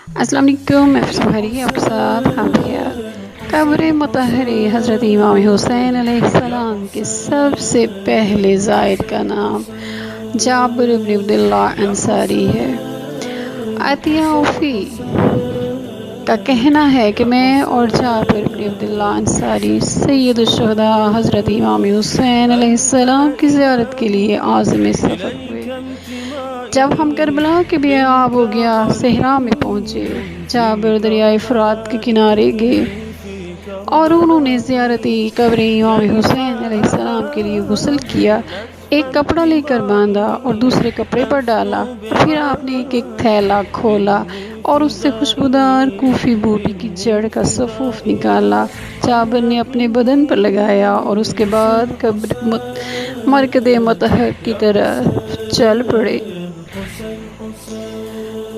السلام علیکم، میں سہری آپ ساتھ حافظ قبر مطہری حضرت امام حسین علیہ السلام کے سب سے پہلے زائر کا نام جابر بن عبداللہ انصاری ہے۔ عطیہ اوفی کا کہنا ہے کہ میں اور جابر بن عبداللہ انصاری سید الشہداء حضرت امام حسین علیہ السلام کی زیارت کے لیے عازم سفر ہوئے۔ جب ہم کربلا کے بیاب و گیا صحرا میں پہنچے، جابر دریائے فرات کے کنارے گئے اور انہوں نے زیارتی قبر امام حسین علیہ السلام کے لیے غسل کیا۔ ایک کپڑا لے کر باندھا اور دوسرے کپڑے پر ڈالا، اور پھر آپ نے ایک ایک تھیلا کھولا اور اس سے خوشبودار کوفی بوٹی کی جڑ کا سفوف نکالا۔ جابر نے اپنے بدن پر لگایا اور اس کے بعد قبر مرکد مطہر کی طرف چل پڑے۔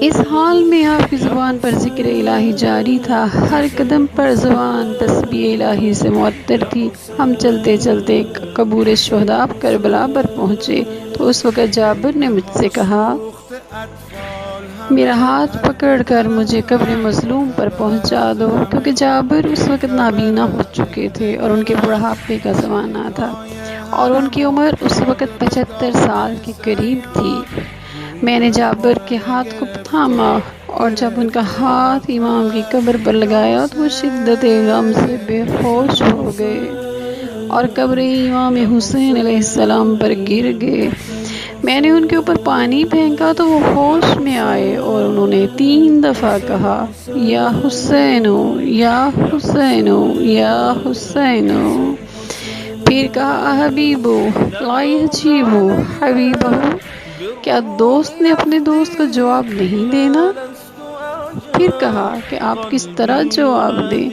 اس حال میں آپ کی زبان پر ذکر الہی جاری تھا، ہر قدم پر زبان تسبیح الہی سے معطر تھی۔ ہم چلتے چلتے قبور شہداء کربلا پر پہنچے تو اس وقت جابر نے مجھ سے کہا، میرا ہاتھ پکڑ کر مجھے قبر مظلوم پر پہنچا دو، کیونکہ جابر اس وقت نابینا ہو چکے تھے اور ان کے بڑھاپے کا زمانہ تھا اور ان کی عمر اس وقت 75 سال کے قریب تھی۔ میں نے جابر کے ہاتھ کو تھاما اور جب ان کا ہاتھ امام کی قبر پر لگایا تو وہ شدت غم سے بے ہوش ہو گئے اور قبر امام حسین علیہ السلام پر گر گئے۔ میں نے ان کے اوپر پانی پھینکا تو وہ ہوش میں آئے اور انہوں نے 3 دفعہ کہا، یا حسینو یا حسینو یا حسینو۔ پھر کہا، حبیبو لا یجیبو حبیبہ، کیا دوست نے اپنے دوست کو جواب نہیں دینا؟ پھر کہا کہ آپ کس طرح جواب دیں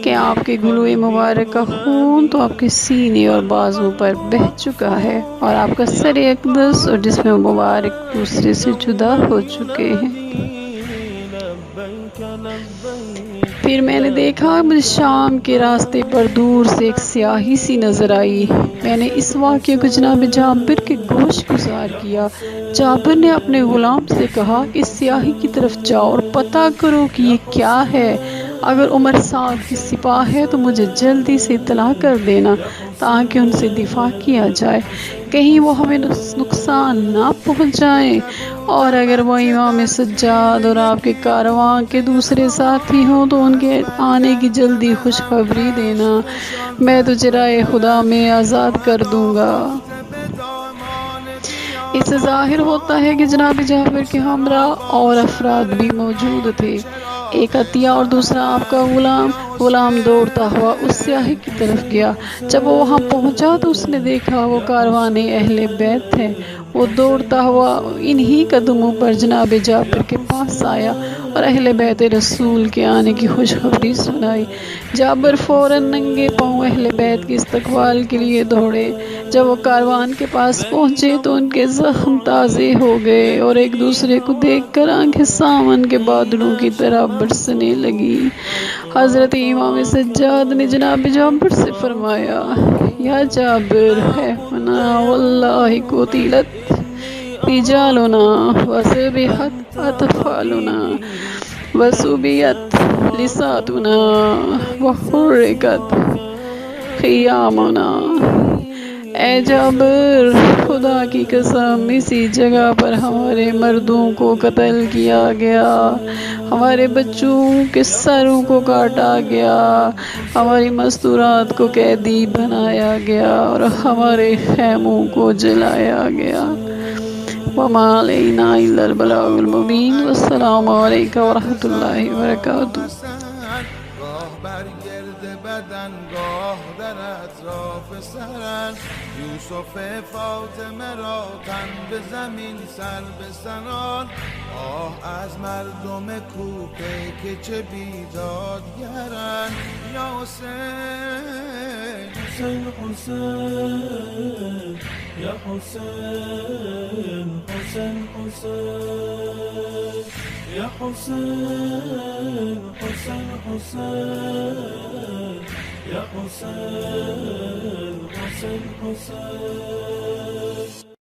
کہ آپ کے گلوئے مبارک کا خون تو آپ کے سینے اور بازو پر بہہ چکا ہے اور آپ کا سر اقدس اور جسم مبارک دوسرے سے جدا ہو چکے ہیں۔ پھر میں نے دیکھا مجھے شام کے راستے پر دور سے ایک سیاہی سی نظر آئی۔ میں نے اس واقعے کو جناب جابر کے گوش گزار کیا۔ جابر نے اپنے غلام سے کہا کہ اس سیاہی کی طرف جاؤ اور پتہ کرو کہ یہ کیا ہے۔ اگر عمر سعد کی سپاہ ہے تو مجھے جلدی سے اطلاع کر دینا تاکہ ان سے دفاع کیا جائے، کہیں وہ ہمیں نقصان نہ پہنچائیں، اور اگر وہ امام سجاد اور آپ کے کارواں کے دوسرے ساتھی ہوں تو ان کے آنے کی جلدی خوشخبری دینا، میں تجھے رائے خدا میں آزاد کر دوں گا۔ اس سے ظاہر ہوتا ہے کہ جناب جابر کے ہمراہ اور افراد بھی موجود تھے، ایک عطیہ اور دوسرا آپ کا غلام۔ غلام دوڑتا ہوا اس سیاہی کی طرف گیا۔ جب وہ وہاں پہنچا تو اس نے دیکھا وہ کاروان اہل بیت ہے۔ وہ دوڑتا ہوا انہی قدموں پر جناب جابر کے پاس آیا اور اہل بیت رسول کے آنے کی خوشخبری سنائی۔ جابر فوراً ننگے پاؤں اہل بیت کے استقبال کے لیے دوڑے۔ جب وہ کاروان کے پاس پہنچے تو ان کے زخم تازے ہو گئے اور ایک دوسرے کو دیکھ کر آنکھیں ساون کے بادلوں کی طرح برسنے لگی۔ حضرت امام سجاد نے جناب جابر سے فرمایا، یا جابر، ہے منا واللہ قتلت رجالنا وذبحت اطفالنا وسبیت لساتنا وحرقت خیامنا۔ اے جابر، خدا کی قسم، اسی جگہ پر ہمارے مردوں کو قتل کیا گیا، ہمارے بچوں کے سروں کو کاٹا گیا، ہماری مستورات کو قیدی بنایا گیا اور ہمارے خیموں کو جلایا گیا۔ وما علینا الا البلاغ المبین۔ والسلام علیکم ورحمۃ اللہ وبرکاتہ۔ گاه بر گرد بدن گاه در اطراف سرن، یوسف فاطمه را تن به زمین سر به سنان. آه از مردم کوفه که چه بیدادگرن، یا حسین حسین حسین یا حسین حسین حسین یا حسین حسین حسین یا حسین حسین حسین